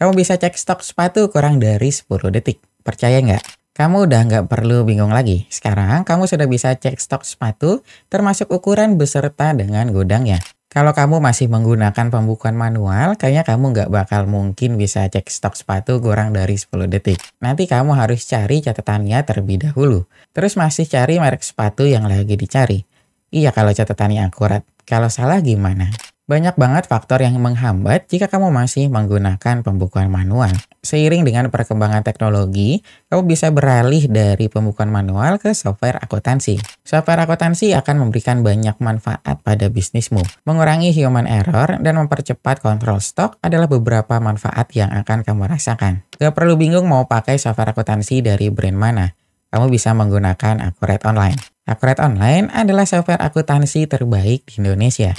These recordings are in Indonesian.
Kamu bisa cek stok sepatu kurang dari 10 detik. Percaya nggak? Kamu udah nggak perlu bingung lagi. Sekarang kamu sudah bisa cek stok sepatu termasuk ukuran beserta dengan gudangnya. Kalau kamu masih menggunakan pembukuan manual, kayaknya kamu nggak bakal mungkin bisa cek stok sepatu kurang dari 10 detik. Nanti kamu harus cari catatannya terlebih dahulu. Terus masih cari merek sepatu yang lagi dicari. Iya kalau catatannya akurat. Kalau salah gimana? Banyak banget faktor yang menghambat jika kamu masih menggunakan pembukuan manual. Seiring dengan perkembangan teknologi, kamu bisa beralih dari pembukuan manual ke software akuntansi. Software akuntansi akan memberikan banyak manfaat pada bisnismu. Mengurangi human error dan mempercepat kontrol stok adalah beberapa manfaat yang akan kamu rasakan. Gak perlu bingung mau pakai software akuntansi dari brand mana. Kamu bisa menggunakan Accurate Online. Accurate Online adalah software akuntansi terbaik di Indonesia.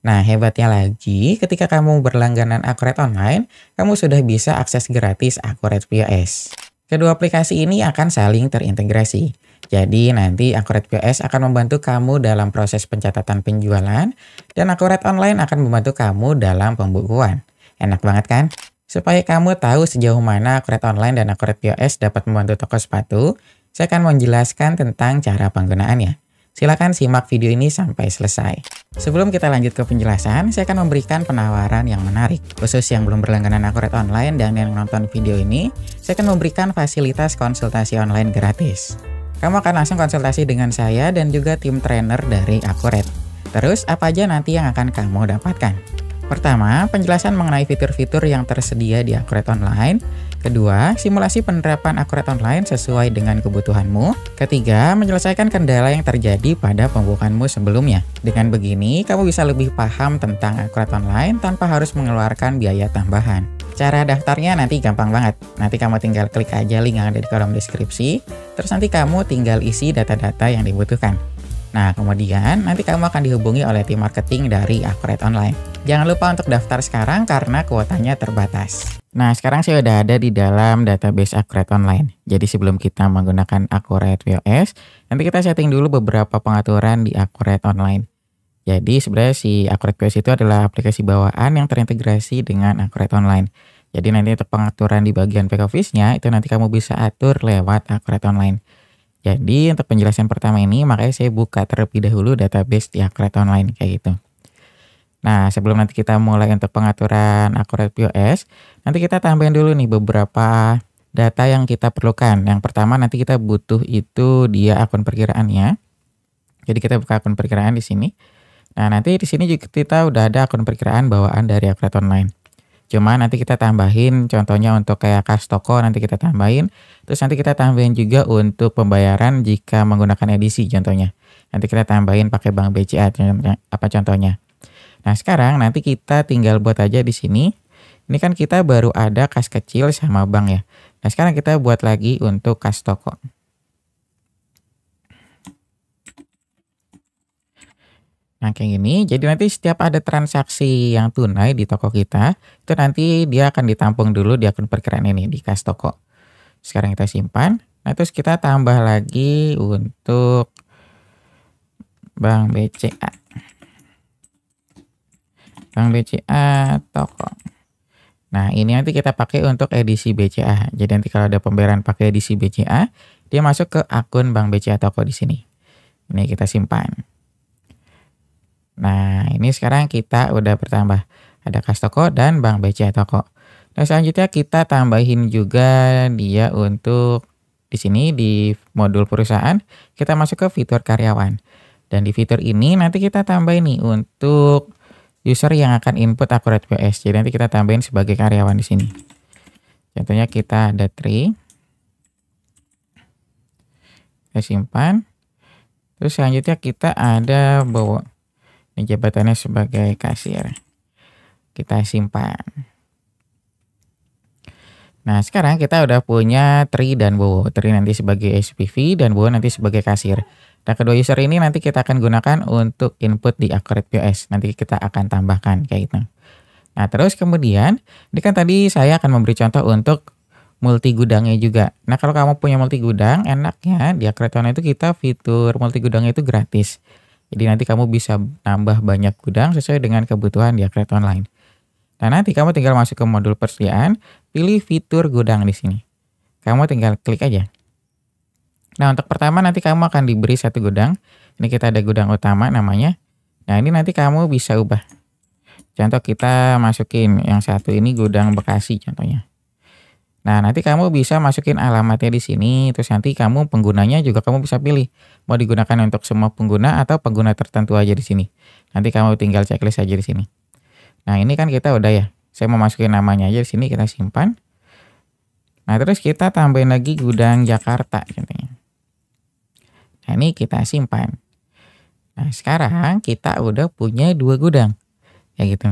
Nah, hebatnya lagi, ketika kamu berlangganan Accurate Online, kamu sudah bisa akses gratis Accurate POS. Kedua aplikasi ini akan saling terintegrasi. Jadi, nanti Accurate POS akan membantu kamu dalam proses pencatatan penjualan, dan Accurate Online akan membantu kamu dalam pembukuan. Enak banget kan? Supaya kamu tahu sejauh mana Accurate Online dan Accurate POS dapat membantu toko sepatu, saya akan menjelaskan tentang cara penggunaannya. Silakan simak video ini sampai selesai. Sebelum kita lanjut ke penjelasan, saya akan memberikan penawaran yang menarik. Khusus yang belum berlangganan Accurate Online dan yang nonton video ini, saya akan memberikan fasilitas konsultasi online gratis. Kamu akan langsung konsultasi dengan saya dan juga tim trainer dari Accurate. Terus, apa aja nanti yang akan kamu dapatkan? Pertama, penjelasan mengenai fitur-fitur yang tersedia di Accurate Online. Kedua, simulasi penerapan Accurate Online sesuai dengan kebutuhanmu. Ketiga, menyelesaikan kendala yang terjadi pada pembukuanmu sebelumnya. Dengan begini, kamu bisa lebih paham tentang Accurate Online tanpa harus mengeluarkan biaya tambahan. Cara daftarnya nanti gampang banget. Nanti kamu tinggal klik aja link yang ada di kolom deskripsi. Terus nanti kamu tinggal isi data-data yang dibutuhkan. Nah, kemudian nanti kamu akan dihubungi oleh tim marketing dari Accurate Online. Jangan lupa untuk daftar sekarang karena kuotanya terbatas. Nah, sekarang saya udah ada di dalam database Accurate Online. Jadi sebelum kita menggunakan Accurate POS, nanti kita setting dulu beberapa pengaturan di Accurate Online. Jadi sebenarnya si Accurate POS itu adalah aplikasi bawaan yang terintegrasi dengan Accurate Online. Jadi nanti untuk pengaturan di bagian back office-nya, itu nanti kamu bisa atur lewat Accurate Online. Jadi untuk penjelasan pertama ini, makanya saya buka terlebih dahulu database di Accurate Online kayak gitu. Nah, sebelum nanti kita mulai untuk pengaturan Accurate POS, nanti kita tambahin dulu nih beberapa data yang kita perlukan. Yang pertama nanti kita butuh itu dia akun perkiraannya. Jadi kita buka akun perkiraan di sini. Nah, nanti di sini juga kita udah ada akun perkiraan bawaan dari Accurate Online. Cuma nanti kita tambahin contohnya untuk kayak kas toko nanti kita tambahin. Terus nanti kita tambahin juga untuk pembayaran jika menggunakan edisi contohnya. Nanti kita tambahin pakai bank BCA apa contohnya. Nah, sekarang nanti kita tinggal buat aja di sini. Ini kan kita baru ada kas kecil sama bank ya. Nah, sekarang kita buat lagi untuk kas toko. Nah, kayak gini. Jadi nanti setiap ada transaksi yang tunai di toko kita, itu nanti dia akan ditampung dulu di akun perkiraan ini di kas toko. Sekarang kita simpan. Nah, terus kita tambah lagi untuk bank BCA. Bank BCA toko. Nah, ini nanti kita pakai untuk edisi BCA. Jadi nanti kalau ada pembayaran pakai edisi BCA, dia masuk ke akun bank BCA toko di sini. Ini kita simpan. Nah, ini sekarang kita udah bertambah. Ada kas toko dan bank BCA toko. Nah, selanjutnya kita tambahin juga dia untuk di sini di modul perusahaan, kita masuk ke fitur karyawan. Dan di fitur ini nanti kita tambahin nih untuk user yang akan input Accurate POS. Jadi nanti kita tambahin sebagai karyawan di sini. Contohnya kita ada Tri. Kita simpan. Terus selanjutnya kita ada Bowo. Ini jabatannya sebagai kasir. Kita simpan. Nah, sekarang kita udah punya Tri dan Bowo. Tri nanti sebagai SPV dan Bowo nanti sebagai kasir. Nah, kedua user ini nanti kita akan gunakan untuk input di Accurate POS. Nanti kita akan tambahkan kayak gitu. Nah, terus kemudian, ini kan tadi saya akan memberi contoh untuk multi gudangnya juga. Nah, kalau kamu punya multi gudang, enaknya di Accurate Online itu kita fitur multi gudangnya itu gratis. Jadi nanti kamu bisa nambah banyak gudang sesuai dengan kebutuhan di Accurate Online. Nah, nanti kamu tinggal masuk ke modul persediaan, pilih fitur gudang di sini. Kamu tinggal klik aja. Nah, untuk pertama nanti kamu akan diberi satu gudang. Ini kita ada gudang utama namanya. Nah, ini nanti kamu bisa ubah. Contoh kita masukin yang satu ini gudang Bekasi contohnya. Nah, nanti kamu bisa masukin alamatnya di sini, terus nanti kamu penggunanya juga kamu bisa pilih. Mau digunakan untuk semua pengguna atau pengguna tertentu aja di sini. Nanti kamu tinggal checklist aja di sini. Nah, ini kan kita udah ya. Saya mau masukin namanya aja di sini, kita simpan. Nah, terus kita tambahin lagi gudang Jakarta contohnya. Nah, ini kita simpan. Nah, sekarang kita udah punya 2 gudang. Ya gitu.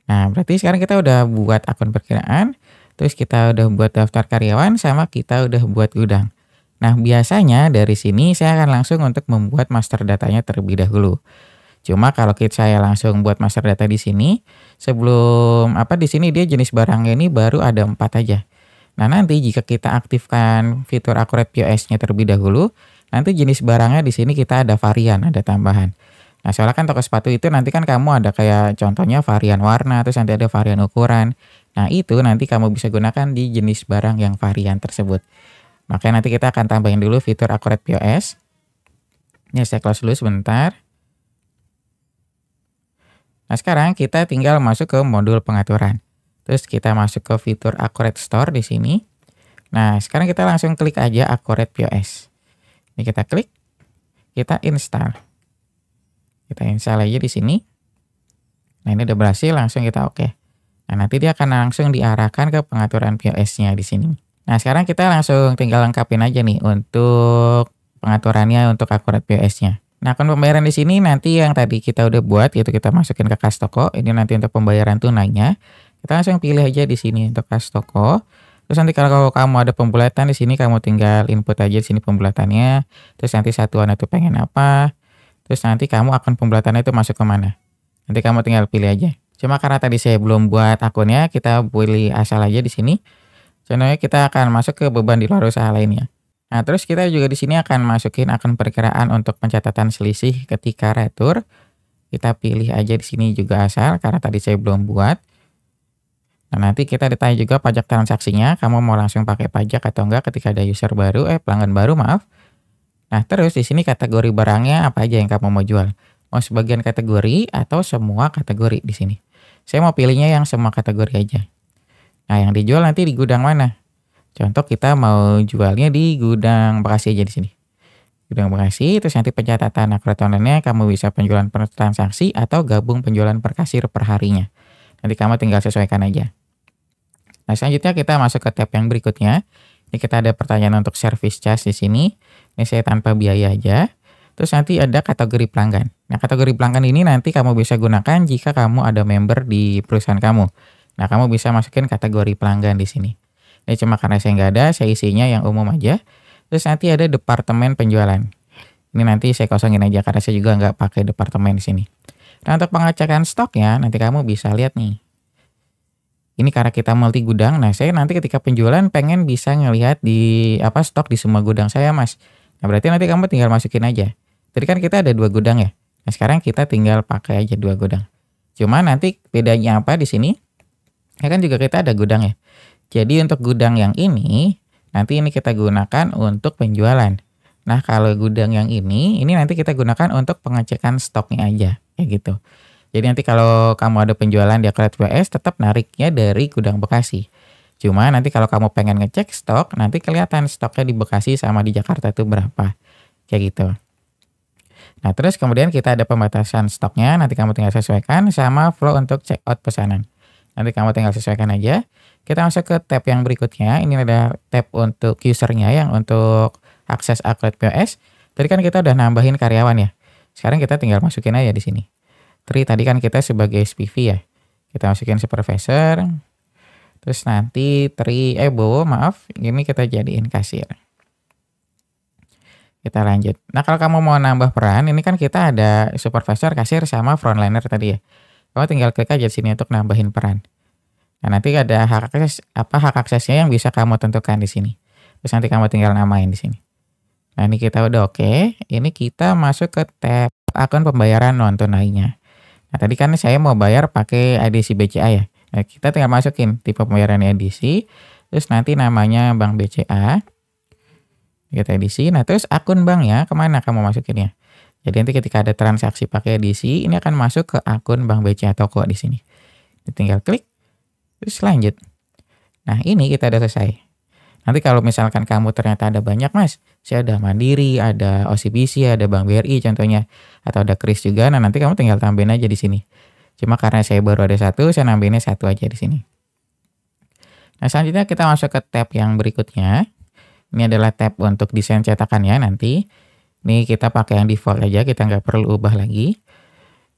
Nah, berarti sekarang kita udah buat akun perkiraan, terus kita udah buat daftar karyawan, sama kita udah buat gudang. Nah, biasanya dari sini saya akan langsung untuk membuat master datanya terlebih dahulu. Cuma kalau saya langsung buat master data di sini, sebelum di sini dia jenis barangnya ini baru ada 4 aja. Nah, nanti jika kita aktifkan fitur Accurate POS-nya terlebih dahulu, nanti jenis barangnya di sini kita ada varian, ada tambahan. Nah, soalnya kan toko sepatu itu nanti kan kamu ada kayak contohnya varian warna, terus nanti ada varian ukuran. Nah, itu nanti kamu bisa gunakan di jenis barang yang varian tersebut. Makanya nanti kita akan tambahin dulu fitur Accurate POS. Ini saya close dulu sebentar. Nah, sekarang kita tinggal masuk ke modul pengaturan. Terus kita masuk ke fitur Accurate Store di sini. Nah, sekarang kita langsung klik aja Accurate POS. Ini kita klik, kita install. Kita install aja di sini. Nah, ini udah berhasil, langsung kita oke. Nah, nanti dia akan langsung diarahkan ke pengaturan POS-nya di sini. Nah, sekarang kita langsung tinggal lengkapin aja nih untuk pengaturannya untuk Accurate POS-nya. Nah, akun pembayaran di sini nanti yang tadi kita udah buat, yaitu kita masukin ke kas toko. Ini nanti untuk pembayaran tunainya. Kita langsung pilih aja di sini untuk kas toko. Terus nanti kalau kamu ada pembulatan di sini, kamu tinggal input aja di sini pembulatannya. Terus nanti satuan itu pengen apa. Terus nanti kamu akun pembulatannya itu masuk ke mana. Nanti kamu tinggal pilih aja. Cuma karena tadi saya belum buat akunnya, kita pilih asal aja di sini. Contohnya kita akan masuk ke beban di luar usaha lainnya. Nah, terus kita juga di sini akan masukin akun perkiraan untuk pencatatan selisih ketika retur. Kita pilih aja di sini juga asal karena tadi saya belum buat. Nah, nanti kita ditanya juga pajak transaksinya, kamu mau langsung pakai pajak atau enggak ketika ada user baru, pelanggan baru maaf. Nah, terus di sini kategori barangnya apa aja yang kamu mau jual. Mau sebagian kategori atau semua kategori di sini. Saya mau pilihnya yang semua kategori aja. Nah, yang dijual nanti di gudang mana? Contoh kita mau jualnya di gudang Bekasi aja di sini. Gudang Bekasi, terus nanti pencatatan Accurate Online-nya kamu bisa penjualan per transaksi atau gabung penjualan per kasir per harinya. Nanti kamu tinggal sesuaikan aja. Nah, selanjutnya kita masuk ke tab yang berikutnya. Ini kita ada pertanyaan untuk service charge di sini. Ini saya tanpa biaya aja. Terus nanti ada kategori pelanggan. Nah, kategori pelanggan ini nanti kamu bisa gunakan jika kamu ada member di perusahaan kamu. Nah, kamu bisa masukin kategori pelanggan di sini. Ini cuma karena saya nggak ada, saya isinya yang umum aja. Terus nanti ada departemen penjualan. Ini nanti saya kosongin aja karena saya juga nggak pakai departemen di sini. Nah, untuk pengecekan stoknya nanti kamu bisa lihat nih. Ini karena kita multi gudang, nah saya nanti ketika penjualan pengen bisa ngelihat di stok di semua gudang saya, Mas. Nah, berarti nanti kamu tinggal masukin aja. Tadi kan kita ada 2 gudang ya. Nah, sekarang kita tinggal pakai aja 2 gudang. Cuma nanti bedanya apa di sini? Ya kan juga kita ada gudang ya. Jadi untuk gudang yang ini, nanti ini kita gunakan untuk penjualan. Nah, kalau gudang yang ini nanti kita gunakan untuk pengecekan stoknya aja, kayak gitu. Jadi nanti kalau kamu ada penjualan di Accurate POS, tetap nariknya dari gudang Bekasi. Cuma nanti kalau kamu pengen ngecek stok, nanti kelihatan stoknya di Bekasi sama di Jakarta itu berapa. Kayak gitu. Nah, terus kemudian kita ada pembatasan stoknya, nanti kamu tinggal sesuaikan sama flow untuk check out pesanan. Nanti kamu tinggal sesuaikan aja. Kita masuk ke tab yang berikutnya. Ini ada tab untuk usernya yang untuk akses Accurate POS. Tadi kan kita udah nambahin karyawan ya. Sekarang kita tinggal masukin aja di sini. Tadi kan kita sebagai SPV ya. Kita masukin supervisor. Terus nanti ini kita jadiin kasir. Kita lanjut. Nah, kalau kamu mau nambah peran, ini kan kita ada supervisor, kasir sama frontliner tadi ya. Kamu tinggal klik aja di sini untuk nambahin peran. Nah, nanti ada hak aksesnya yang bisa kamu tentukan di sini. Terus nanti kamu tinggal namain di sini. Nah, ini kita udah oke. Ini kita masuk ke tab akun pembayaran non tunainya. Nah, tadi kan saya mau bayar pakai edisi BCA ya. Nah, kita tinggal masukin tipe pembayaran edisi, terus nanti namanya Bank BCA, kita edisi. Nah, terus akun bank ya, kemana kamu masukinnya? Jadi nanti ketika ada transaksi pakai edisi, ini akan masuk ke akun Bank BCA Toko di sini. Tinggal klik, terus lanjut. Nah, ini kita udah selesai. Nanti kalau misalkan kamu ternyata ada banyak, Mas, saya ada Mandiri, ada OCBC, ada Bank BRI contohnya, atau ada Kris juga. Nah, nanti kamu tinggal tambahin aja di sini. Cuma karena saya baru ada satu, saya nambahinnya satu aja di sini. Nah, selanjutnya kita masuk ke tab yang berikutnya. Ini adalah tab untuk desain cetakannya nanti. Ini kita pakai yang default aja, kita nggak perlu ubah lagi.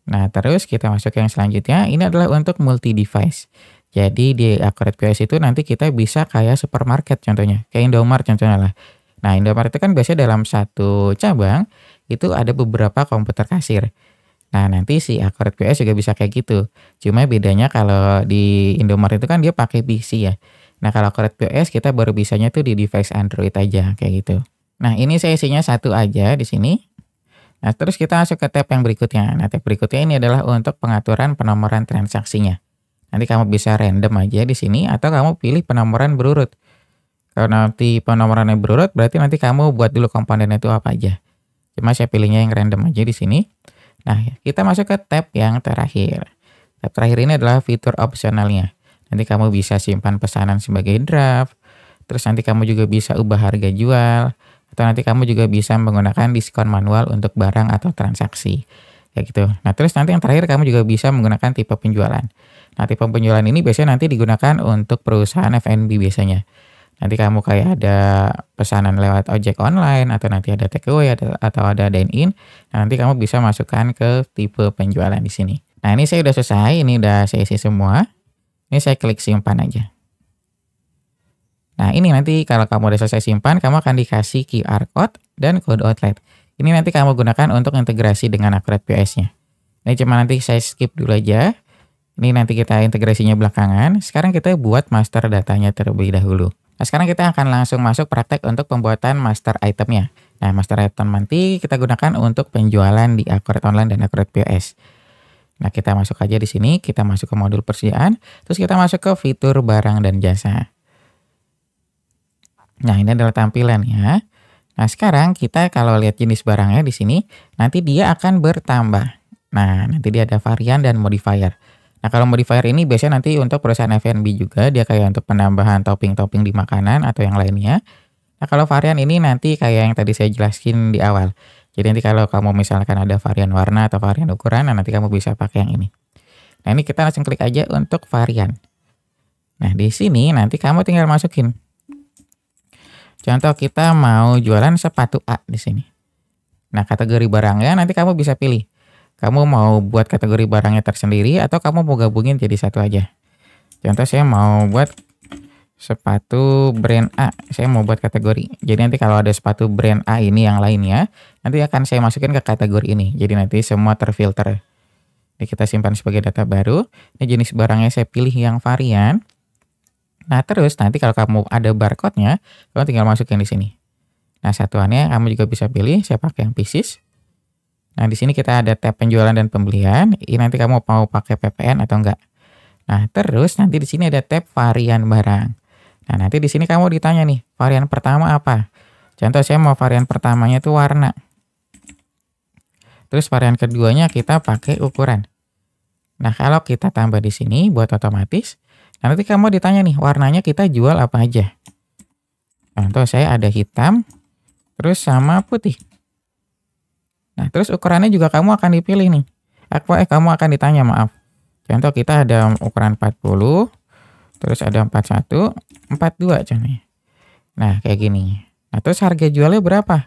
Nah, terus kita masuk yang selanjutnya. Ini adalah untuk multi device. Jadi di Accurate POS itu nanti kita bisa kayak supermarket contohnya, kayak Indomaret contohnya lah. Nah, Indomaret itu kan biasanya dalam satu cabang itu ada beberapa komputer kasir. Nah, nanti si Accurate POS juga bisa kayak gitu. Cuma bedanya kalau di Indomaret itu kan dia pakai PC ya. Nah, kalau Accurate POS kita baru bisanya tuh di device Android aja kayak gitu. Nah, ini saya isinya satu aja di sini. Nah, terus kita masuk ke tab yang berikutnya. Nah, tab berikutnya ini adalah untuk pengaturan penomoran transaksinya. Nanti kamu bisa random aja di sini atau kamu pilih penomoran berurut. Kalau nanti penomorannya berurut berarti nanti kamu buat dulu komponennya itu apa aja. Cuma saya pilihnya yang random aja di sini. Nah, kita masuk ke tab yang terakhir. Tab terakhir ini adalah fitur opsionalnya. Nanti kamu bisa simpan pesanan sebagai draft. Terus nanti kamu juga bisa ubah harga jual. Atau nanti kamu juga bisa menggunakan diskon manual untuk barang atau transaksi. Kayak gitu. Nah, terus nanti yang terakhir kamu juga bisa menggunakan tipe penjualan. Nah, tipe penjualan ini biasanya nanti digunakan untuk perusahaan F&B biasanya. Nanti kamu kayak ada pesanan lewat ojek online atau nanti ada takeaway atau ada dine-in. Nah, nanti kamu bisa masukkan ke tipe penjualan di sini. Nah, ini saya udah selesai, ini udah saya isi semua. Ini saya klik simpan aja. Nah, ini nanti kalau kamu udah selesai simpan, kamu akan dikasih QR code dan kode outlet. Ini nanti kamu gunakan untuk integrasi dengan Accurate POS-nya. Ini cuma nanti saya skip dulu aja. Ini nanti kita integrasinya belakangan. Sekarang kita buat master datanya terlebih dahulu. Nah, sekarang kita akan langsung masuk praktek untuk pembuatan master itemnya. Nah, master item nanti kita gunakan untuk penjualan di Accurate Online dan Accurate POS. Nah, kita masuk aja di sini, kita masuk ke modul persediaan, terus kita masuk ke fitur barang dan jasa. Nah, ini adalah tampilannya. Nah, sekarang kita kalau lihat jenis barangnya di sini, nanti dia akan bertambah. Nah, nanti dia ada varian dan modifier. Nah, kalau modifier ini biasanya nanti untuk perusahaan F&B juga, dia kayak untuk penambahan topping-topping di makanan atau yang lainnya. Nah, kalau varian ini nanti kayak yang tadi saya jelaskan di awal. Jadi nanti kalau kamu misalkan ada varian warna atau varian ukuran, nah nanti kamu bisa pakai yang ini. Nah, ini kita langsung klik aja untuk varian. Nah, di sini nanti kamu tinggal masukin. Contoh kita mau jualan sepatu A di sini. Nah, kategori barangnya nanti kamu bisa pilih. Kamu mau buat kategori barangnya tersendiri atau kamu mau gabungin jadi satu aja. Contoh saya mau buat sepatu brand A, saya mau buat kategori. Jadi nanti kalau ada sepatu brand A ini yang lainnya, nanti akan saya masukin ke kategori ini. Jadi nanti semua terfilter. Ini kita simpan sebagai data baru. Ini jenis barangnya saya pilih yang varian. Nah, terus nanti kalau kamu ada barcode-nya, kamu tinggal masukin di sini. Nah, satuannya kamu juga bisa pilih, saya pakai yang pieces. Nah, di sini kita ada tab penjualan dan pembelian. Ini nanti kamu mau pakai PPN atau enggak. Nah, terus nanti di sini ada tab varian barang. Nah, nanti di sini kamu ditanya nih, varian pertama apa? Contoh saya mau varian pertamanya itu warna. Terus varian keduanya kita pakai ukuran. Nah, kalau kita tambah di sini buat otomatis, nah nanti kamu ditanya nih, warnanya kita jual apa aja? Contoh saya ada hitam, terus sama putih. Nah, terus ukurannya juga kamu akan dipilih nih. Kamu akan ditanya, maaf. Contoh kita ada ukuran 40, terus ada 41, 42 contohnya. Nah, kayak gini. Nah, terus harga jualnya berapa?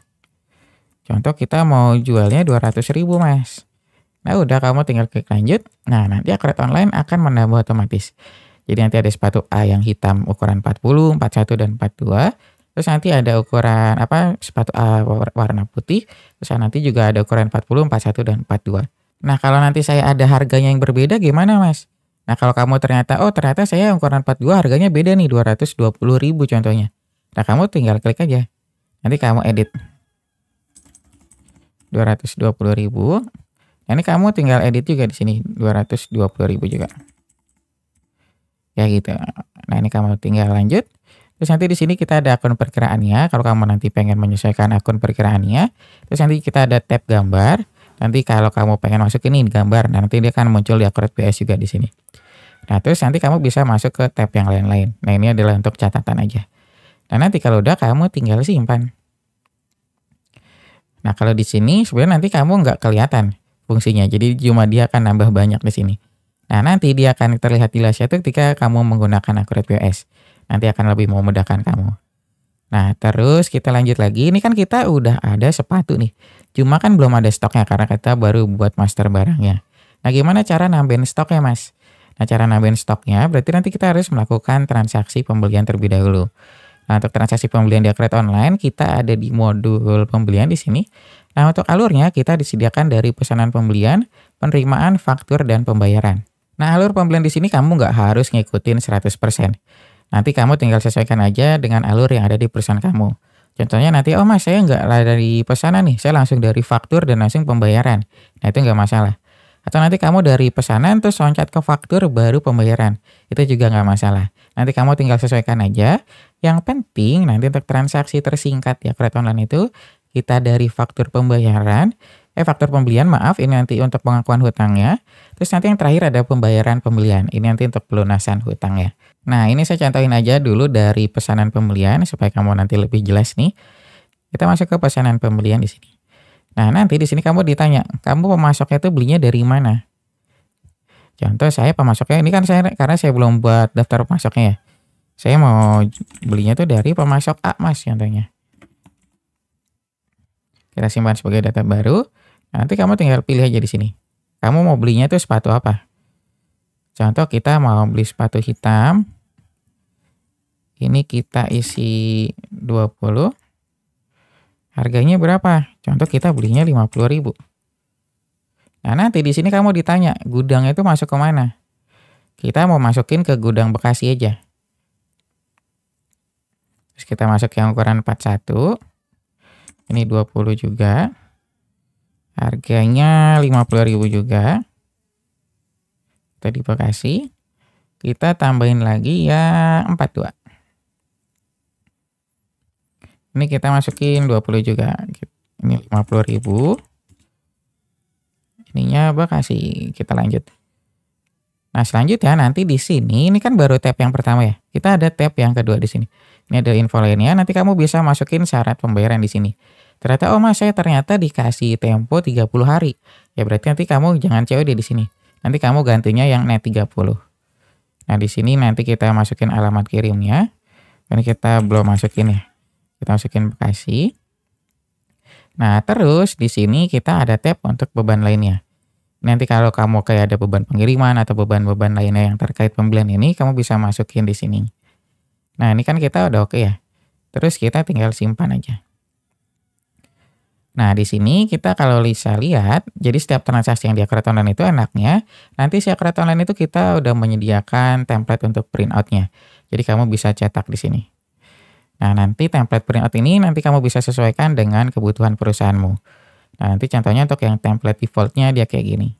Contoh kita mau jualnya 200.000, Mas. Nah, udah kamu tinggal klik lanjut. Nah, nanti Accurate Online akan menambah otomatis. Jadi nanti ada sepatu A yang hitam ukuran 40, 41 dan 42. Terus nanti ada ukuran sepatu A warna putih. Terus nanti juga ada ukuran 40, 41 dan 42. Nah, kalau nanti saya ada harganya yang berbeda gimana, Mas? Nah, kalau kamu ternyata saya ukuran 42 harganya beda nih 220.000 contohnya. Nah, kamu tinggal klik aja. Nanti kamu edit 220.000. Nah, ini kamu tinggal edit juga di sini 220.000 juga. Ya gitu. Nah, ini kamu tinggal lanjut. Terus nanti di sini kita ada akun perkiraannya. Kalau kamu nanti pengen menyesuaikan akun perkiraannya, terus nanti kita ada tab gambar. Nanti kalau kamu pengen masuk ini gambar, nanti dia akan muncul di Accurate PS juga di sini. Nah, terus nanti kamu bisa masuk ke tab yang lain-lain. Nah, ini adalah untuk catatan aja. Nah, nanti kalau udah kamu tinggal simpan. Nah, kalau di sini sebenarnya nanti kamu nggak kelihatan fungsinya. Jadi cuma dia akan nambah banyak di sini. Nah, nanti dia akan terlihat jelas itu ketika kamu menggunakan Accurate PS. Nanti akan lebih memudahkan kamu. Nah, terus kita lanjut lagi. Ini kan kita udah ada sepatu nih. Cuma kan belum ada stoknya karena kita baru buat master barangnya. Nah, gimana cara nambahin stoknya, Mas? Nah, cara nambahin stoknya berarti nanti kita harus melakukan transaksi pembelian terlebih dahulu. Nah, untuk transaksi pembelian di Accurate Online, kita ada di modul pembelian di sini. Nah, untuk alurnya kita disediakan dari pesanan pembelian, penerimaan, faktur, dan pembayaran. Nah, alur pembelian di sini kamu nggak harus ngikutin 100%. Nanti kamu tinggal sesuaikan aja dengan alur yang ada di perusahaan kamu. Contohnya nanti, oh Mas, saya nggak dari pesanan nih, saya langsung dari faktur dan langsung pembayaran. Nah, itu nggak masalah. Atau nanti kamu dari pesanan terus loncat ke faktur baru pembayaran. Itu juga nggak masalah. Nanti kamu tinggal sesuaikan aja. Yang penting nanti untuk transaksi tersingkat ya Accurate Online itu kita dari faktur pembayaran, faktur pembelian maaf, ini nanti untuk pengakuan hutangnya. Terus nanti yang terakhir ada pembayaran pembelian. Ini nanti untuk pelunasan hutangnya. Nah, ini saya contohin aja dulu dari pesanan pembelian supaya kamu nanti lebih jelas nih. Kita masuk ke pesanan pembelian di sini. Nah, nanti di sini kamu ditanya, kamu pemasoknya itu belinya dari mana? Contoh saya pemasoknya, ini kan karena saya belum buat daftar pemasoknya ya. Saya mau belinya tuh dari pemasok A, Mas, contohnya. Kita simpan sebagai data baru. Nanti kamu tinggal pilih aja di sini. Kamu mau belinya tuh sepatu apa? Contoh kita mau beli sepatu hitam. Ini kita isi 20. Harganya berapa? Contoh kita belinya 50.000. Nah, nanti di sini kamu ditanya, gudangnya itu masuk ke mana? Kita mau masukin ke gudang Bekasi aja. Terus kita masuk yang ukuran 41. Ini 20 juga. Harganya 50.000 juga. Kita di Bekasi. Kita tambahin lagi ya 42. Ini kita masukin 20 juga. Ini 50.000. Ininya Bekasi. Kita lanjut. Nah, selanjutnya nanti di sini, ini kan baru tab yang pertama ya. Kita ada tab yang kedua di sini. Ini ada info lainnya. Nanti kamu bisa masukin syarat pembayaran di sini. Ternyata, oh Mas, saya ternyata dikasih tempo 30 hari. Ya berarti nanti kamu jangan COD di sini. Nanti kamu gantinya yang net 30. Nah, di sini nanti kita masukin alamat kirimnya. Ini kita belum masukin ya. Kita masukin Bekasi. Nah, terus di sini kita ada tab untuk beban lainnya. Nanti kalau kamu kayak ada beban pengiriman atau beban-beban lainnya yang terkait pembelian ini, kamu bisa masukin di sini. Nah, ini kan kita udah oke ya. Terus kita tinggal simpan aja. Nah, di sini kita kalau bisa lihat, jadi setiap transaksi yang di Accurate Online itu enaknya, nanti si Accurate Online itu kita udah menyediakan template untuk printoutnya. Jadi kamu bisa cetak di sini. Nah, nanti template printout ini nanti kamu bisa sesuaikan dengan kebutuhan perusahaanmu. Nah, nanti contohnya untuk yang template defaultnya dia kayak gini.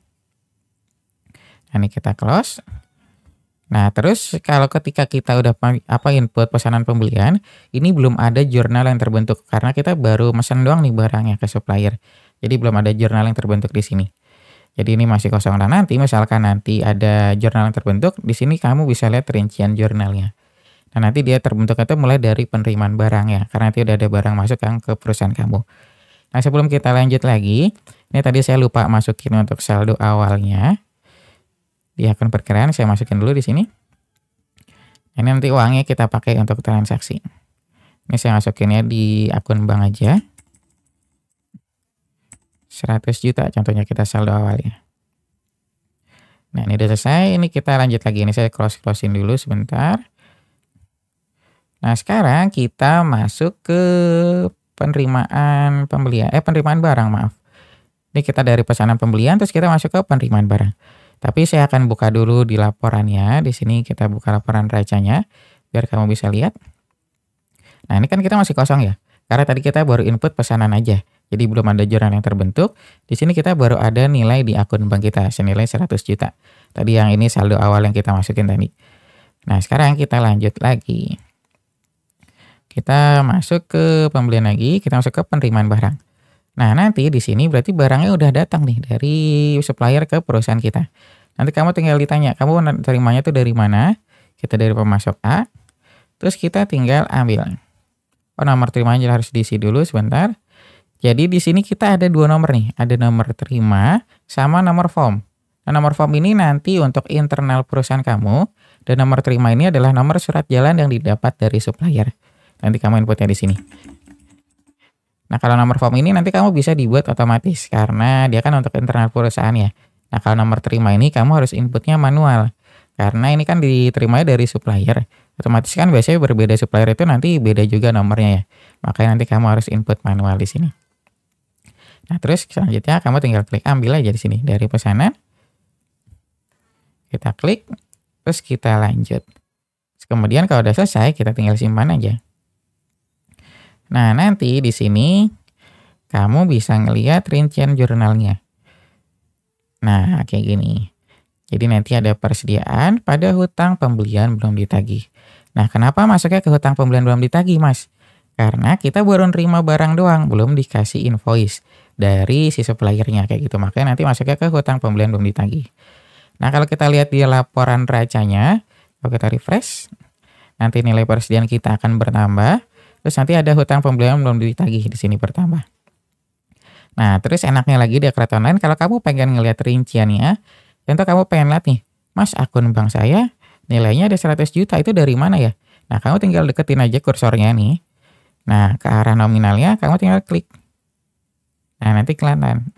Nah, ini kita close. Nah, terus kalau ketika kita udah input pesanan pembelian, ini belum ada jurnal yang terbentuk karena kita baru mesen doang nih barangnya ke supplier. Jadi belum ada jurnal yang terbentuk di sini. Jadi ini masih kosong. Dan nanti misalkan nanti ada jurnal yang terbentuk, di sini kamu bisa lihat rincian jurnalnya. Nah, nanti dia terbentuk itu mulai dari penerimaan barang ya, karena nanti udah ada barang masuk yang ke perusahaan kamu. Nah, sebelum kita lanjut lagi, ini tadi saya lupa masukin untuk saldo awalnya. Di akun perkiraan saya masukin dulu di sini. Ini nanti uangnya kita pakai untuk transaksi. Ini saya masukinnya di akun bank aja. 100 juta contohnya kita saldo awalnya. Nah, ini udah selesai. Ini kita lanjut lagi. Ini saya closing dulu sebentar. Nah, sekarang kita masuk ke penerimaan pembelian, penerimaan barang, maaf. Ini kita dari pesanan pembelian, terus kita masuk ke penerimaan barang. Tapi saya akan buka dulu di laporannya. Di sini kita buka laporan racanya, biar kamu bisa lihat. Nah, ini kan kita masih kosong ya, karena tadi kita baru input pesanan aja. Jadi belum ada jurnal yang terbentuk. Di sini kita baru ada nilai di akun bank kita senilai 100 juta. Tadi yang ini saldo awal yang kita masukin tadi. Nah, sekarang kita lanjut lagi. Kita masuk ke pembelian lagi, kita masuk ke penerimaan barang. Nah, nanti di sini berarti barangnya udah datang nih dari supplier ke perusahaan kita. Nanti kamu tinggal ditanya, kamu terimanya tuh dari mana? Kita dari pemasok A. Terus kita tinggal ambil. Oh, nomor terimanya harus diisi dulu sebentar. Jadi di sini kita ada 2 nomor nih, ada nomor terima sama nomor form. Nah, nomor form ini nanti untuk internal perusahaan kamu, dan nomor terima ini adalah nomor surat jalan yang didapat dari supplier. Nanti kamu inputnya di sini. Nah, kalau nomor form ini nanti kamu bisa dibuat otomatis karena dia kan untuk internal perusahaan ya. Nah, kalau nomor terima ini kamu harus inputnya manual. Karena ini kan diterimanya dari supplier. Otomatis kan biasanya berbeda supplier itu nanti beda juga nomornya ya. Makanya nanti kamu harus input manual di sini. Nah, terus selanjutnya kamu tinggal klik ambil aja di sini dari pesanan. Kita klik, terus kita lanjut. Kemudian kalau udah selesai, kita tinggal simpan aja. Nah, nanti di sini kamu bisa ngelihat rincian jurnalnya. Nah, kayak gini. Jadi nanti ada persediaan pada hutang pembelian belum ditagih. Nah, kenapa masuknya ke hutang pembelian belum ditagih, Mas? Karena kita baru nerima barang doang, belum dikasih invoice dari si suppliernya kayak gitu. Makanya nanti masuknya ke hutang pembelian belum ditagih. Nah, kalau kita lihat di laporan racanya, kalau kita refresh, nanti nilai persediaan kita akan bertambah. Terus nanti ada hutang pembelian belum ditagih di sini bertambah. Nah, terus enaknya lagi di Akrat Online, kalau kamu pengen ngelihat rinciannya, contoh kamu pengen lihat nih, Mas, akun bank saya nilainya ada 100 juta, itu dari mana ya? Nah, kamu tinggal deketin aja kursornya nih. Nah, ke arah nominalnya kamu tinggal klik. Nah, nanti kelihatan.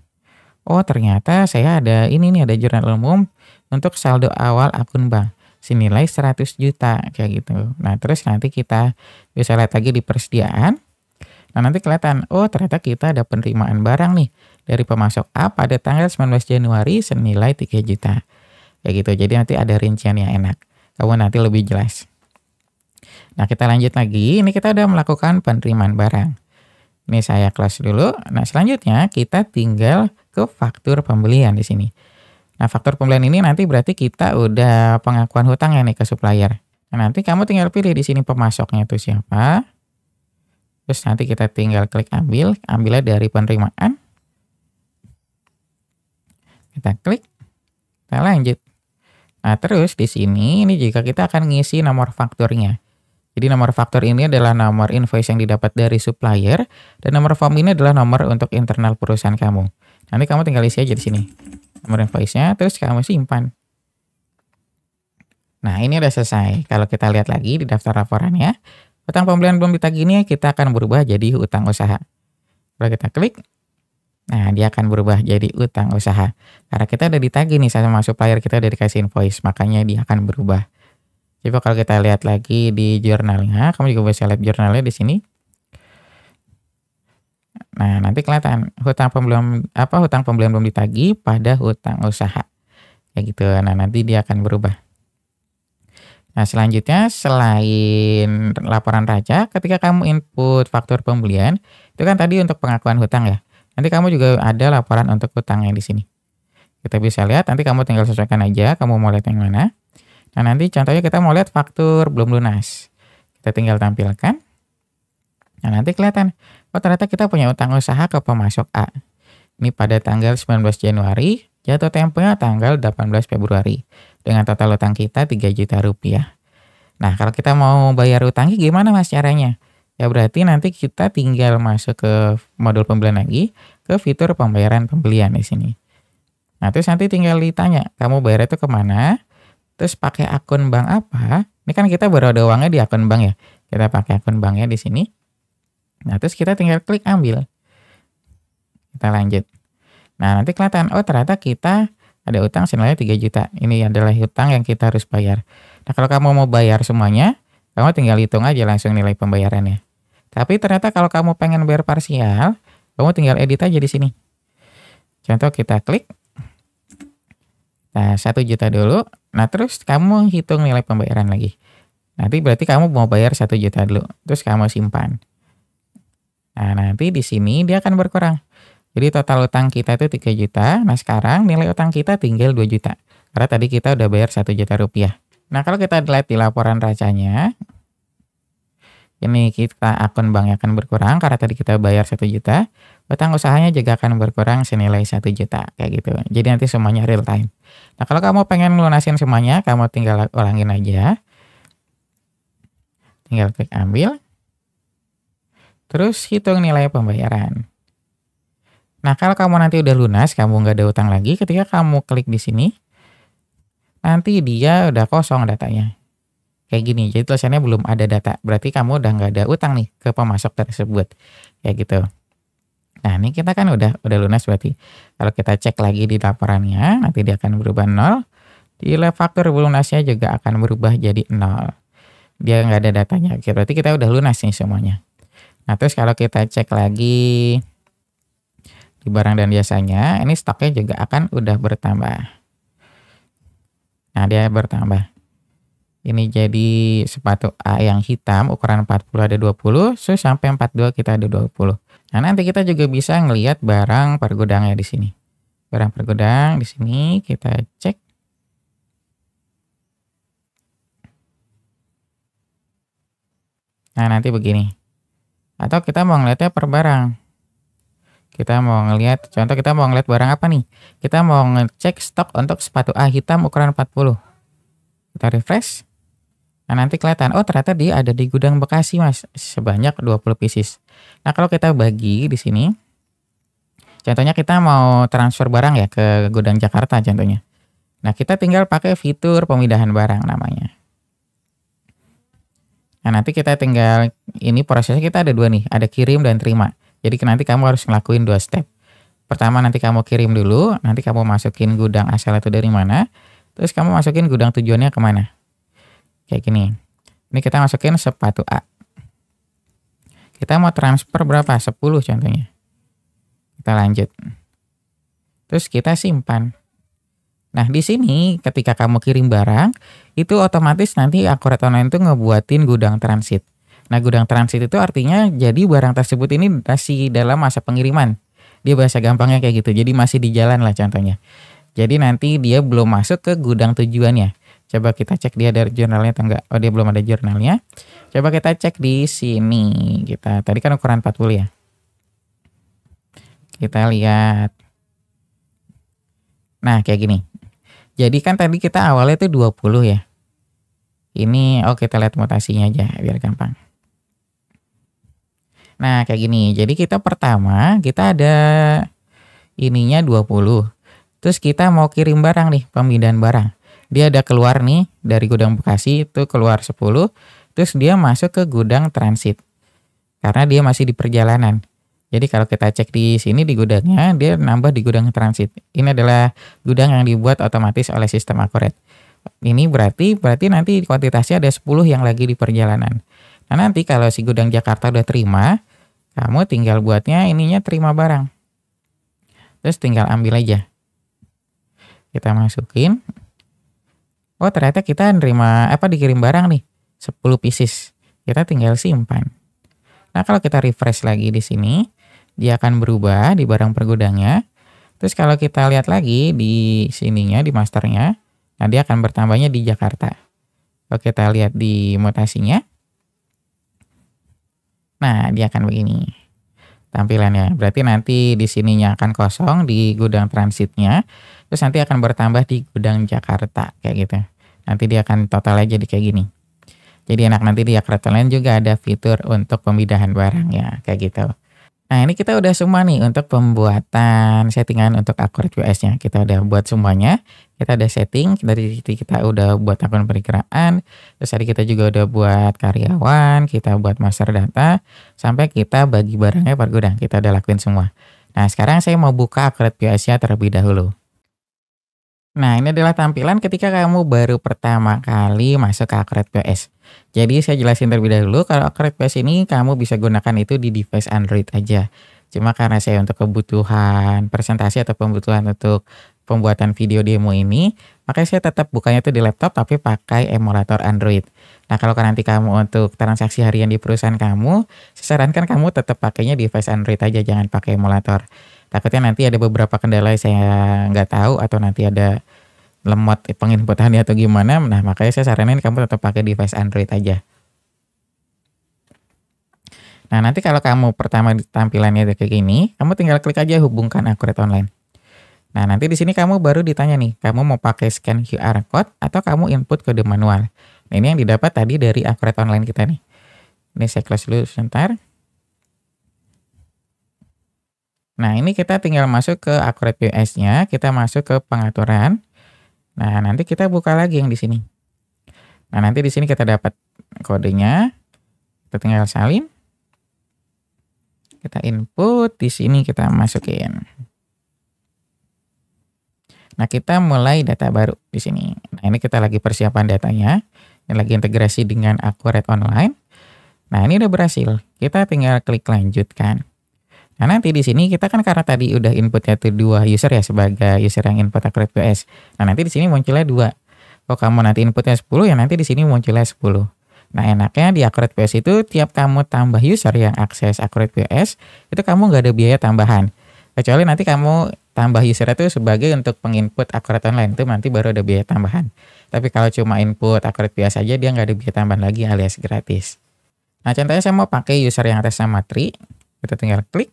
Oh, ternyata saya ada ini nih, ada jurnal umum untuk saldo awal akun bank. Senilai 100 juta kayak gitu. Nah, terus nanti kita bisa lihat lagi di persediaan. Nah, nanti kelihatan, oh ternyata kita ada penerimaan barang nih dari pemasok A pada tanggal 19 Januari senilai 3 juta. Kayak gitu. Jadi nanti ada rincian yang enak. Kamu nanti lebih jelas. Nah, kita lanjut lagi. Ini kita udah melakukan penerimaan barang. Ini saya close dulu. Nah, selanjutnya kita tinggal ke faktur pembelian di sini. Nah, faktur pembelian ini nanti berarti kita udah pengakuan hutang ya nih ke supplier. Nah, nanti kamu tinggal pilih di sini pemasoknya itu siapa. Terus nanti kita tinggal klik ambil, ambilnya dari penerimaan. Kita klik, kita lanjut. Nah, terus di sini ini juga kita akan ngisi nomor fakturnya. Jadi nomor faktur ini adalah nomor invoice yang didapat dari supplier, dan nomor form ini adalah nomor untuk internal perusahaan kamu. Nanti kamu tinggal isi aja di sini nomor invoice-nya, terus kamu simpan. Nah, ini udah selesai. Kalau kita lihat lagi di daftar laporannya, hutang pembelian belum ditagih ini kita akan berubah jadi hutang usaha. Kalau kita klik, nah dia akan berubah jadi hutang usaha. Karena kita udah ditagih nih sama supplier, kita udah dikasih invoice, makanya dia akan berubah. Coba kalau kita lihat lagi di jurnalnya, kamu juga bisa lihat jurnalnya di sini. Nah, nanti kelihatan hutang pembelian belum ditagih pada hutang usaha. Kayak gitu. Nah, nanti dia akan berubah. Nah, selanjutnya selain laporan raja, ketika kamu input faktur pembelian, itu kan tadi untuk pengakuan hutang ya. Nanti kamu juga ada laporan untuk hutangnya di sini. Kita bisa lihat, nanti kamu tinggal sesuaikan aja, kamu mau lihat yang mana. Nah, nanti contohnya kita mau lihat faktur belum lunas. Kita tinggal tampilkan. Nah, nanti kelihatan, oh ternyata kita punya utang usaha ke pemasok A. Ini pada tanggal 19 Januari, jatuh temponya tanggal 18 Februari. Dengan total utang kita 3 juta rupiah. Nah, kalau kita mau bayar utangnya gimana Mas caranya? Ya berarti nanti kita tinggal masuk ke modul pembelian lagi, ke fitur pembayaran pembelian di sini. Nah, terus nanti tinggal ditanya, kamu bayar itu kemana? Terus pakai akun bank apa? Ini kan kita baru ada uangnya di akun bank ya. Kita pakai akun banknya di sini. Nah, terus kita tinggal klik ambil. Kita lanjut. Nah, nanti kelihatan, oh ternyata kita ada utang senilai 3 juta. Ini adalah hutang yang kita harus bayar. Nah, kalau kamu mau bayar semuanya, kamu tinggal hitung aja langsung nilai pembayarannya. Tapi ternyata kalau kamu pengen bayar parsial, kamu tinggal edit aja di sini. Contoh kita klik. Nah, 1 juta dulu. Nah, terus kamu hitung nilai pembayaran lagi. Nanti berarti kamu mau bayar 1 juta dulu. Terus kamu simpan. Nah, nanti di sini dia akan berkurang. Jadi total utang kita itu 3 juta. Nah, sekarang nilai utang kita tinggal 2 juta. Karena tadi kita udah bayar 1 juta rupiah. Nah, kalau kita lihat di laporan racanya, ini kita akun banknya akan berkurang karena tadi kita bayar 1 juta. Utang usahanya juga akan berkurang senilai 1 juta. Kayak gitu. Jadi nanti semuanya real time. Nah, kalau kamu pengen lunasin semuanya, kamu tinggal ulangin aja. Tinggal klik ambil. Terus hitung nilai pembayaran. Nah, kalau kamu nanti udah lunas, kamu nggak ada utang lagi, ketika kamu klik di sini, nanti dia udah kosong datanya. Kayak gini, jadi tulisannya belum ada data. Berarti kamu udah nggak ada utang nih ke pemasok tersebut. Kayak gitu. Nah, ini kita kan udah lunas berarti. Kalau kita cek lagi di laporannya, nanti dia akan berubah 0. Nilai faktur lunasnya juga akan berubah jadi 0. Dia nggak ada datanya. Oke, berarti kita udah lunas nih semuanya. Nah, terus kalau kita cek lagi di barang dan jasanya, ini stoknya juga akan udah bertambah. Nah, dia bertambah. Ini jadi sepatu A yang hitam, ukuran 40 ada 20, terus sampai 42 kita ada 20. Nah, nanti kita juga bisa ngelihat barang per gudangnya di sini. Barang per gudang di sini kita cek. Nah, nanti begini. Atau kita mau ngeliatnya per barang. Kita mau ngelihat, contoh kita mau ngelihat barang apa nih? Kita mau ngecek stok untuk sepatu A hitam ukuran 40. Kita refresh. Nah, nanti kelihatan, oh ternyata dia ada di gudang Bekasi, Mas, sebanyak 20 pieces. Nah, kalau kita bagi di sini, contohnya kita mau transfer barang ya ke gudang Jakarta contohnya. Nah, kita tinggal pakai fitur pemindahan barang namanya. Nah, nanti kita tinggal, ini prosesnya kita ada 2 nih, ada kirim dan terima. Jadi nanti kamu harus ngelakuin 2 step. Pertama nanti kamu kirim dulu, nanti kamu masukin gudang asal itu dari mana, terus kamu masukin gudang tujuannya kemana. Kayak gini. Ini kita masukin sepatu A. Kita mau transfer berapa? 10 contohnya. Kita lanjut. Terus kita simpan. Nah, di sini ketika kamu kirim barang, itu otomatis nanti Akurat Online itu ngebuatin gudang transit. Nah, gudang transit itu artinya jadi barang tersebut ini masih dalam masa pengiriman. Dia bahasa gampangnya kayak gitu. Jadi masih di jalan lah contohnya. Jadi nanti dia belum masuk ke gudang tujuannya. Coba kita cek dia ada jurnalnya atau enggak. Oh, dia belum ada jurnalnya. Coba kita cek di sini. Kita tadi kan ukuran 40 ya. Kita lihat. Nah, kayak gini. Jadi kan tadi kita awalnya itu 20 ya. Ini kita lihat mutasinya aja biar gampang. Nah, kayak gini. Jadi kita pertama kita ada ininya 20. Terus kita mau kirim barang nih, pemindahan barang. Dia ada keluar nih dari gudang Bekasi itu keluar 10, terus dia masuk ke gudang transit. Karena dia masih di perjalanan. Jadi kalau kita cek di sini di gudangnya, dia nambah di gudang transit. Ini adalah gudang yang dibuat otomatis oleh sistem Akurat. Ini berarti nanti kuantitasnya ada 10 yang lagi di perjalanan. Nah, nanti kalau si gudang Jakarta udah terima, kamu tinggal buatnya ininya terima barang. Terus tinggal ambil aja. Kita masukin. Oh, ternyata kita dikirim barang nih, 10 pieces. Kita tinggal simpan. Nah, kalau kita refresh lagi di sini, dia akan berubah di barang per gudangnya. Terus kalau kita lihat lagi di sininya, di masternya, nah dia akan bertambahnya di Jakarta. Kalau kita lihat di mutasinya, nah dia akan begini tampilannya. Berarti nanti di sininya akan kosong di gudang transitnya, terus nanti akan bertambah di gudang Jakarta kayak gitu. Nanti dia akan total aja di kayak gini. Jadi enak, nanti di Akurat Online juga ada fitur untuk pemindahan barang ya kayak gitu. Nah, ini kita udah semua nih untuk pembuatan settingan untuk Akurat POS-nya. Kita udah buat semuanya. Kita udah setting, dari kita udah buat akun perkiraan, terus tadi kita juga udah buat karyawan, kita buat master data, sampai kita bagi barangnya per gudang. Kita udah lakuin semua. Nah, sekarang saya mau buka Akurat POS-nya terlebih dahulu. Nah, ini adalah tampilan ketika kamu baru pertama kali masuk ke Akurat POS. Jadi saya jelasin terlebih dahulu, kalau Akurat POS ini kamu bisa gunakan itu di device Android aja. Cuma karena saya untuk kebutuhan presentasi atau kebutuhan untuk pembuatan video demo ini, makanya saya tetap bukanya tuh di laptop tapi pakai emulator Android. Nah, kalau nanti kamu untuk transaksi harian di perusahaan kamu, saya sarankan kamu tetap pakainya device Android aja, jangan pakai emulator. Takutnya nanti ada beberapa kendala yang saya nggak tahu atau nanti ada lemot penginputannya atau gimana. Nah, makanya saya saranin kamu tetap pakai device Android aja. Nah, nanti kalau kamu pertama tampilannya kayak gini, kamu tinggal klik aja hubungkan Accurate Online. Nah, nanti di sini kamu baru ditanya nih, kamu mau pakai scan QR code atau kamu input kode manual. Nah, ini yang didapat tadi dari Accurate Online kita nih. Ini saya close dulu sebentar. Nah, ini kita tinggal masuk ke Accurate POS-nya, kita masuk ke pengaturan. Nah, nanti kita buka lagi yang di sini. Nah, nanti di sini kita dapat kodenya. Kita tinggal salin. Kita input, di sini kita masukin. Nah, kita mulai data baru di sini. Nah, ini kita lagi persiapan datanya. Ini lagi integrasi dengan Accurate Online. Nah, ini udah berhasil. Kita tinggal klik lanjutkan. Nah, nanti di sini kita kan karena tadi udah inputnya tuh 2 user ya sebagai user yang input Accurate POS. Nah, nanti di sini munculnya 2. Kalau kamu nanti inputnya 10 ya nanti di sini munculnya 10. Nah, enaknya di Accurate POS itu tiap kamu tambah user yang akses Accurate POS, itu kamu nggak ada biaya tambahan. Kecuali nanti kamu tambah user itu sebagai untuk penginput Accurate Online, itu nanti baru ada biaya tambahan. Tapi kalau cuma input Accurate POS aja dia nggak ada biaya tambahan lagi alias gratis. Nah, contohnya saya mau pakai user yang atas nama Tri, kita tinggal klik.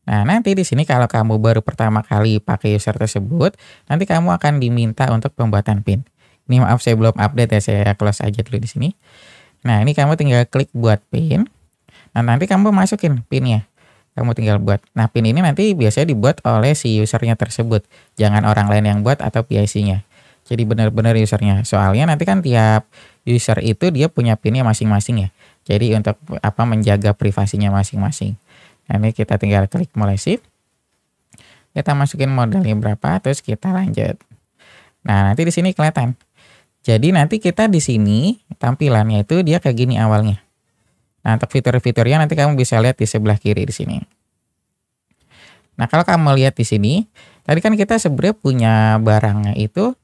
Nah, nanti di sini kalau kamu baru pertama kali pakai user tersebut, nanti kamu akan diminta untuk pembuatan PIN. Ini maaf saya belum update ya, saya close aja dulu di sini. Nah, ini kamu tinggal klik buat PIN. Nah, nanti kamu masukin PIN-nya. Kamu tinggal buat. Nah, PIN ini nanti biasanya dibuat oleh si usernya tersebut. Jangan orang lain yang buat atau PIC-nya. Jadi benar-benar usernya. Soalnya nanti kan tiap user itu dia punya PIN-nya masing-masing ya. Jadi untuk menjaga privasinya masing-masing. Nah, ini kita tinggal klik mulai shift. Kita masukin modalnya berapa, terus kita lanjut. Nah, nanti di sini kelihatan. Jadi nanti kita di sini tampilannya itu dia kayak gini awalnya. Nah, untuk fitur-fiturnya nanti kamu bisa lihat di sebelah kiri di sini. Nah, kalau kamu lihat di sini, tadi kan kita sebenarnya punya barangnya itu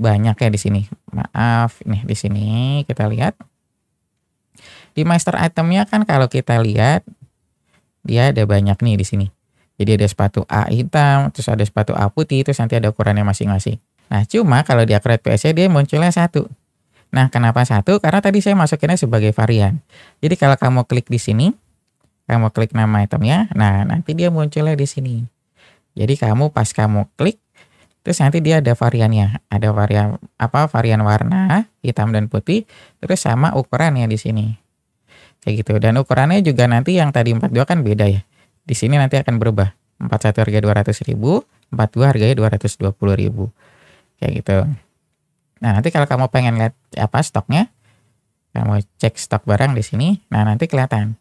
banyak ya di sini. Maaf, nih di sini kita lihat. Di master itemnya kan kalau kita lihat dia ada banyak nih di sini. Jadi ada sepatu A hitam, terus ada sepatu A putih, terus nanti ada ukurannya masing-masing. Nah, cuma kalau di Accurate POS dia munculnya 1. Nah, kenapa 1? Karena tadi saya masukinnya sebagai varian. Jadi kalau kamu klik di sini, kamu klik nama itemnya, nah nanti dia munculnya di sini. Jadi kamu pas kamu klik, terus nanti dia ada variannya. Ada varian warna, hitam dan putih, terus sama ukurannya di sini. Kayak gitu. Dan ukurannya juga nanti yang tadi 42 kan beda ya. Di sini nanti akan berubah. 41 harga 200.000, 42 harganya 220.000. Kayak gitu. Nah, nanti kalau kamu pengen lihat stoknya, kamu cek stok barang di sini. Nah, nanti kelihatan.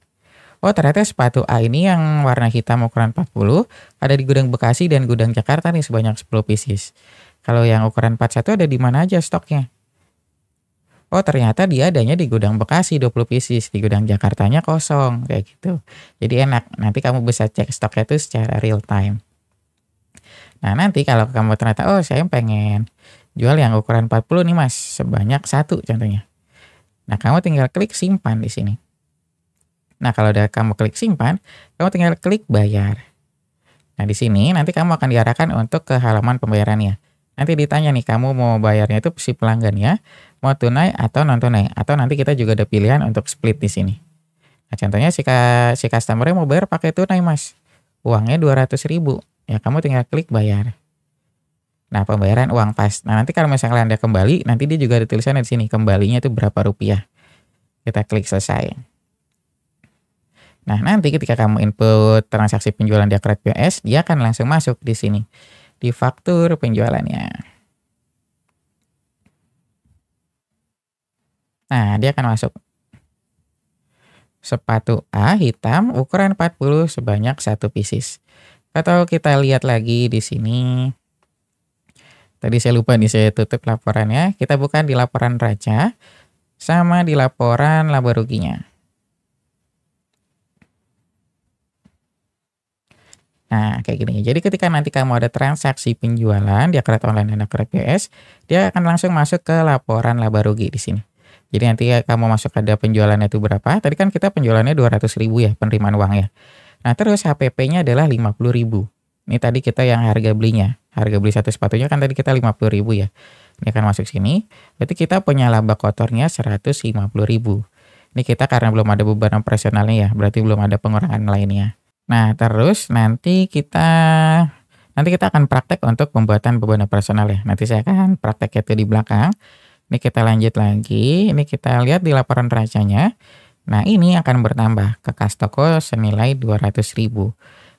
Oh, ternyata sepatu A ini yang warna hitam ukuran 40 ada di gudang Bekasi dan gudang Jakarta nih sebanyak 10 pieces. Kalau yang ukuran 41 ada di mana aja stoknya? Oh, ternyata dia adanya di gudang Bekasi 20 pieces, di gudang Jakartanya kosong, kayak gitu. Jadi enak, nanti kamu bisa cek stoknya itu secara real time. Nah, nanti kalau kamu ternyata, oh saya pengen jual yang ukuran 40 nih mas, sebanyak 1 contohnya. Nah, kamu tinggal klik simpan di sini. Nah, kalau udah kamu klik simpan, kamu tinggal klik bayar. Nah, di sini nanti kamu akan diarahkan untuk ke halaman pembayarannya. Nanti ditanya nih, kamu mau bayarnya itu si pelanggannya, mau tunai atau non tunai, atau nanti kita juga ada pilihan untuk split di sini. Nah, contohnya si customer-nya mau bayar pakai tunai mas, uangnya 200.000. Ya, kamu tinggal klik bayar. Nah, pembayaran uang pas. Nah, nanti kalau misalnya Anda kembali, nanti dia juga ada tulisannya di sini, kembalinya itu berapa rupiah. Kita klik selesai. Nah, nanti ketika kamu input transaksi penjualan di Accurate POS, dia akan langsung masuk di sini, di faktur penjualannya. Nah, dia akan masuk. Sepatu A hitam ukuran 40 sebanyak 1 pieces. Atau kita lihat lagi di sini. Tadi saya lupa nih, saya tutup laporannya. Kita buka di laporan raja sama di laporan laba ruginya. Nah, kayak gini. Jadi ketika nanti kamu ada transaksi penjualan di Akurat Online dan Akurat POS, dia akan langsung masuk ke laporan laba rugi di sini. Jadi nanti kamu masuk ada penjualannya itu berapa. Tadi kan kita penjualannya 200.000 ya, penerimaan uang ya. Nah, terus HPP-nya adalah 50.000. Ini tadi kita yang harga belinya. Harga beli satu sepatunya kan tadi kita 50.000 ya. Ini akan masuk sini. Berarti kita punya laba kotornya 150.000. Ini kita karena belum ada beban operasionalnya ya, berarti belum ada pengurangan lainnya. Nah, terus nanti kita akan praktek untuk pembuatan beban operasional ya. Nanti saya akan praktek itu di belakang. Ini kita lanjut lagi. Ini kita lihat di laporan neracanya. Nah, ini akan bertambah ke kas toko senilai 200.000.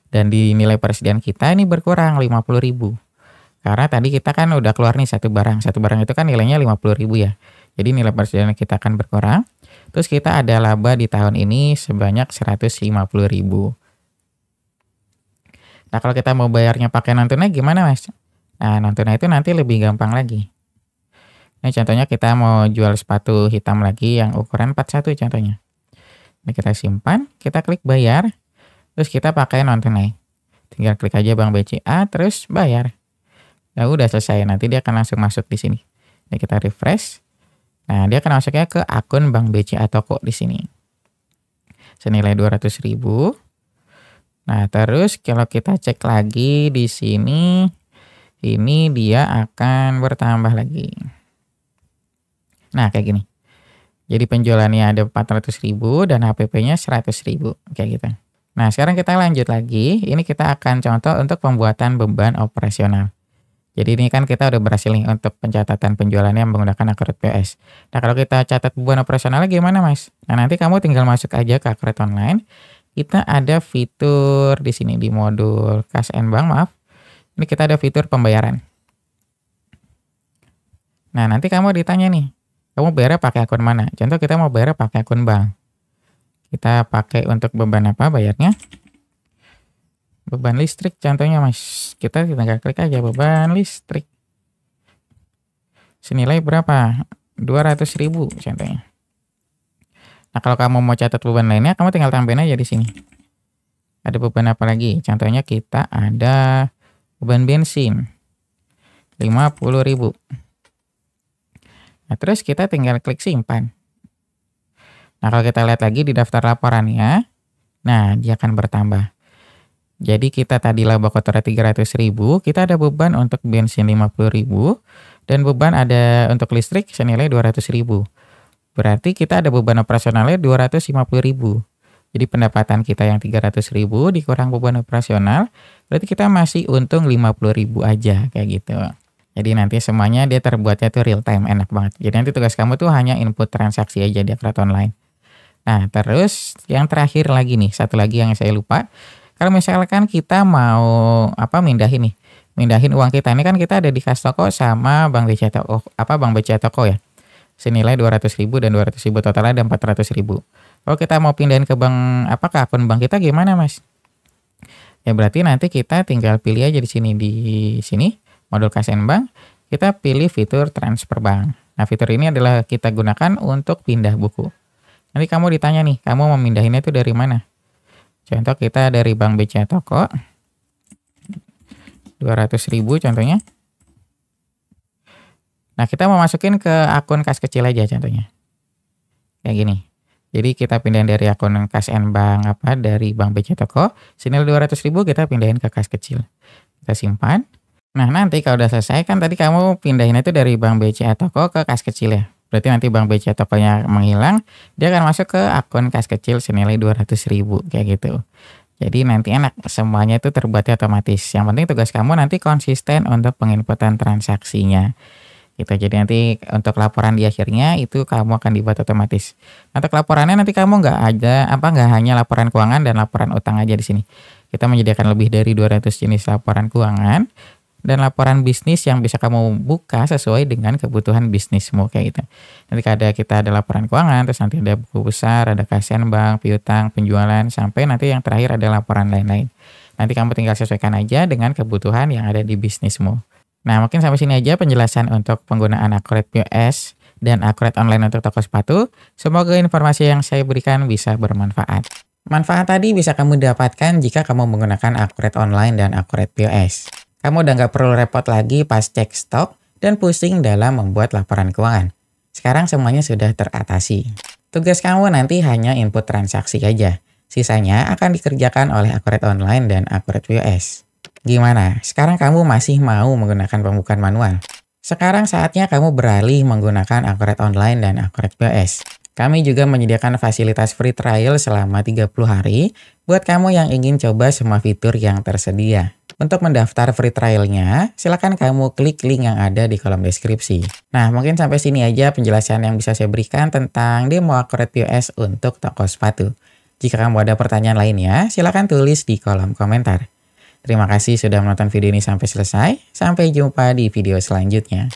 Dan di nilai persediaan kita ini berkurang 50.000. Karena tadi kita kan udah keluar nih satu barang. Satu barang itu kan nilainya 50.000 ya. Jadi nilai persediaan kita akan berkurang. Terus kita ada laba di tahun ini sebanyak 150.000. Nah, kalau kita mau bayarnya pakai non tunai gimana, Mas? Nah, non tunai itu nanti lebih gampang lagi. Ini contohnya kita mau jual sepatu hitam lagi yang ukuran 41 contohnya. Ini kita simpan, kita klik bayar, terus kita pakai non tunai. Tinggal klik aja Bank BCA, terus bayar. Nah, udah selesai. Nanti dia akan langsung masuk di sini. Ini kita refresh. Nah, dia akan masuknya ke akun Bank BCA Toko di sini. Senilai 200.000. Nah, terus kalau kita cek lagi di sini, ini dia akan bertambah lagi. Nah, kayak gini. Jadi penjualannya ada 400.000 dan HPP-nya 100.000, kayak gitu. Nah, sekarang kita lanjut lagi. Ini kita akan contoh untuk pembuatan beban operasional. Jadi ini kan kita udah berhasil nih untuk pencatatan penjualannya menggunakan Akurat POS. Nah, kalau kita catat beban operasionalnya gimana, Mas? Nah, nanti kamu tinggal masuk aja ke Akurat Online. Kita ada fitur di sini di modul Kas and Bank, maaf. Ini kita ada fitur pembayaran. Nah, nanti kamu ditanya nih, kamu bayarnya pakai akun mana? Contoh kita mau bayar pakai akun bank. Kita pakai untuk beban apa bayarnya? Beban listrik contohnya, Mas. Kita tinggal klik aja beban listrik. Senilai berapa? 200.000 contohnya. Nah, kalau kamu mau catat beban lainnya, kamu tinggal tambahin aja di sini. Ada beban apa lagi? Contohnya kita ada beban bensin 50.000. Nah, terus kita tinggal klik simpan. Nah, kalau kita lihat lagi di daftar laporannya, nah dia akan bertambah. Jadi kita tadi laba kotornya 300.000, kita ada beban untuk bensin 50.000 dan beban ada untuk listrik senilai 200.000. Berarti kita ada beban operasionalnya 250.000. Jadi pendapatan kita yang 300.000 dikurang beban operasional, berarti kita masih untung 50.000 aja kayak gitu. Jadi nanti semuanya dia terbuatnya tuh real time, enak banget. Jadi nanti tugas kamu tuh hanya input transaksi aja di Akurat Online. Nah, terus yang terakhir lagi nih, satu lagi yang saya lupa. Kalau misalkan kita mau mindahin uang kita, ini kan kita ada di kas toko sama Bank BCA Toko, Bank BCA Toko ya. Senilai 200.000 dan 200.000 totalnya ada 400.000. Kalau kita mau pindahin ke bank ke akun bank kita gimana, Mas? Ya berarti nanti kita tinggal pilih aja di sini modul Kas and Bank, kita pilih fitur transfer bank. Nah, fitur ini adalah kita gunakan untuk pindah buku. Nanti kamu ditanya nih, kamu mau mindahinnya itu dari mana? Contoh kita dari Bank BCA Toko 200.000 contohnya. Nah, kita mau masukin ke akun kas kecil aja contohnya. Kayak gini. Jadi kita pindahin dari akun Kas and Bank dari Bank BCA Toko, senilai 200.000 kita pindahin ke kas kecil. Kita simpan. Nah, nanti kalau udah selesai kan tadi kamu pindahin itu dari Bank BCA Toko ke kas kecil ya. Berarti nanti Bank BCA Tokonya menghilang, dia akan masuk ke akun kas kecil senilai 200.000 kayak gitu. Jadi nanti enak, semuanya itu terbuatnya otomatis. Yang penting tugas kamu nanti konsisten untuk penginputan transaksinya. Gitu. Jadi nanti untuk laporan di akhirnya itu kamu akan dibuat otomatis. Untuk laporannya nanti kamu nggak hanya laporan keuangan dan laporan utang aja di sini. Kita menyediakan lebih dari 200 jenis laporan keuangan dan laporan bisnis yang bisa kamu buka sesuai dengan kebutuhan bisnismu kayak gitu. Nanti kita ada laporan keuangan, terus nanti ada buku besar, ada kas and bank, piutang, penjualan, sampai nanti yang terakhir ada laporan lain-lain. Nanti kamu tinggal sesuaikan aja dengan kebutuhan yang ada di bisnismu. Nah, mungkin sampai sini aja penjelasan untuk penggunaan Akurat POS dan Akurat Online untuk toko sepatu. Semoga informasi yang saya berikan bisa bermanfaat. Manfaat tadi bisa kamu dapatkan jika kamu menggunakan Accurate Online dan Accurate POS. Kamu udah nggak perlu repot lagi pas cek stok dan pusing dalam membuat laporan keuangan. Sekarang semuanya sudah teratasi. Tugas kamu nanti hanya input transaksi aja. Sisanya akan dikerjakan oleh Accurate Online dan Accurate POS. Gimana? Sekarang kamu masih mau menggunakan pembukaan manual? Sekarang saatnya kamu beralih menggunakan Accurate Online dan Accurate POS. Kami juga menyediakan fasilitas free trial selama 30 hari buat kamu yang ingin coba semua fitur yang tersedia. Untuk mendaftar free trialnya, silakan kamu klik link yang ada di kolom deskripsi. Nah, mungkin sampai sini aja penjelasan yang bisa saya berikan tentang demo Accurate POS untuk toko sepatu. Jika kamu ada pertanyaan lainnya, silakan tulis di kolom komentar. Terima kasih sudah menonton video ini sampai selesai. Sampai jumpa di video selanjutnya.